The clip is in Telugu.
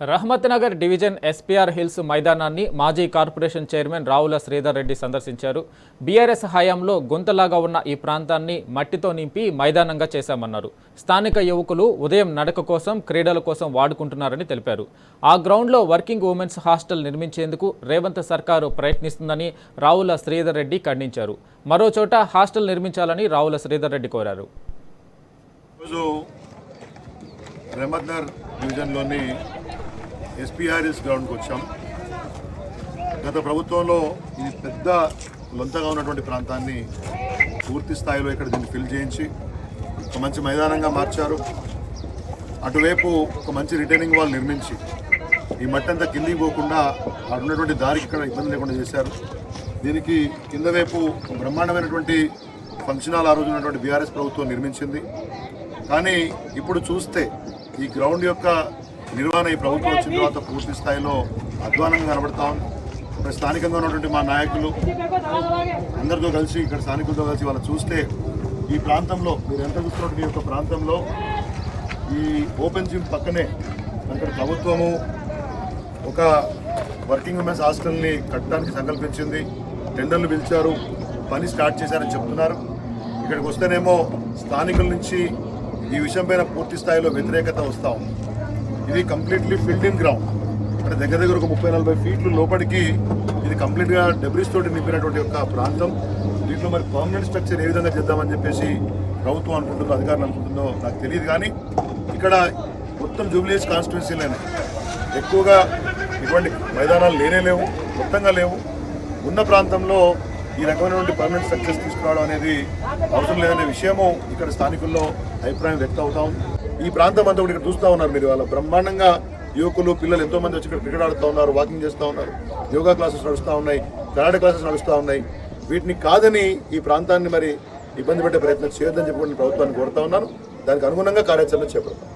Rahmat Nagar division SPR hills మైదానాన్ని మాజీ కార్పొరేషన్ చైర్మన్ రావుల శ్రీధర్ రెడ్డి సందర్శించారు. బీఆర్ఎస్ హయాంలో గుంతలాగా ఉన్న ఈ ప్రాంతాన్ని మట్టితో నింపి మైదానంగా చేశామన్నారు. స్థానిక యువకులు ఉదయం నడక కోసం, క్రీడల కోసం వాడుకుంటున్నారని తెలిపారు. ఆ గ్రౌండ్లో వర్కింగ్ ఉమెన్స్ హాస్టల్ నిర్మించేందుకు రేవంత్ సర్కారు ప్రయత్నిస్తుందని రావుల శ్రీధర్ రెడ్డి ఖండించారు. మరోచోట హాస్టల్ నిర్మించాలని రావుల శ్రీధర్ రెడ్డి కోరారు. రహమత్ నగర్ డివిజన్లోని ఎస్పీఆర్ హిల్స్ గ్రౌండ్కి వచ్చాం. గత ప్రభుత్వంలో ఇది పెద్ద లొంతగా ఉన్నటువంటి ప్రాంతాన్ని పూర్తి స్థాయిలో ఇక్కడ దీన్ని ఫిల్ చేయించి ఒక మంచి మైదానంగా మార్చారు. అటువైపు ఒక మంచి రిటైనింగ్ వాల్ నిర్మించి ఈ మట్టి అంతా కిందికి పోకుండా అక్కడ ఉన్నటువంటి దారికి ఇక్కడ ఇబ్బంది లేకుండా చేశారు. దీనికి కింద వైపు బ్రహ్మాండమైనటువంటి ఫంక్షన్ హాల్ ఆ రోజు ఉన్నటువంటి బీఆర్ఎస్ ప్రభుత్వం నిర్మించింది. కానీ ఇప్పుడు చూస్తే ఈ గ్రౌండ్ యొక్క నిర్వహణ ఈ ప్రభుత్వం వచ్చిన తర్వాత పూర్తి స్థాయిలో అధ్వానంగా కనబడతా ఉంది. ఇక్కడ స్థానికంగా ఉన్నటువంటి మా నాయకులు అందరితో కలిసి, ఇక్కడ స్థానికులతో కలిసి వాళ్ళు చూస్తే ఈ ప్రాంతంలో మీరు ఎంత చూస్తున్నట్టు ఈ యొక్క ప్రాంతంలో ఈ ఓపెన్ జిమ్ పక్కనే అక్కడ ప్రభుత్వము ఒక వర్కింగ్ ఉమెన్స్ హాస్టల్ని కట్టడానికి సంకల్పించింది. టెండర్లు పిలిచారు, పని స్టార్ట్ చేశారని చెప్తున్నారు. ఇక్కడికి వస్తేనేమో స్థానికుల నుంచి ఈ విషయం పైన పూర్తి స్థాయిలో వ్యతిరేకత వస్తూ ఉంది. ఇది కంప్లీట్లీ ఫిల్డ్ ఇన్ గ్రౌండ్, అంటే దగ్గర దగ్గర ఒక 30-40 ఫీట్లు లోపలికి ఇది కంప్లీట్గా డెబ్రిస్ తోటి నింపినటువంటి ఒక ప్రాంతం. దీంట్లో మరి పర్మనెంట్ స్ట్రక్చర్ ఏ విధంగా చేద్దామని చెప్పేసి ప్రభుత్వం అనుకుంటుందో, అధికారులు అనుకుంటుందో నాకు తెలియదు. కానీ ఇక్కడ మొత్తం జూబ్లీహిల్స్ కాన్స్టిట్యున్సీలోనే ఎక్కువగా ఇటువంటి మైదానాలు లేవు, మొత్తంగా లేవు. ఉన్న ప్రాంతంలో ఈ రకమైనటువంటి పర్మనెంట్ స్ట్రక్చర్స్ తీసుకురావడం అనేది అవసరం లేదనే విషయము ఇక్కడ స్థానికుల్లో అభిప్రాయం వ్యక్తం అవుతా ఉంది. ఈ ప్రాంతం అంతా కూడా ఇక్కడ చూస్తూ ఉన్నారు మీరు. వాళ్ళ బ్రహ్మాండంగా యువకులు, పిల్లలు ఎంతోమంది వచ్చి ఇక్కడ క్రికెట్ ఆడుతూ ఉన్నారు, వాకింగ్ చేస్తూ ఉన్నారు, యోగా క్లాసెస్ నడుస్తూ ఉన్నాయి, కరాటే క్లాసెస్ నడుస్తూ ఉన్నాయి. వీటిని కాదని ఈ ప్రాంతాన్ని మరి ఇబ్బంది పెట్టే ప్రయత్నం చేయొద్దని చెప్పి ప్రభుత్వాన్ని కోరుతా ఉన్నాను. దానికి అనుగుణంగా కార్యాచరణ చేపడతాం.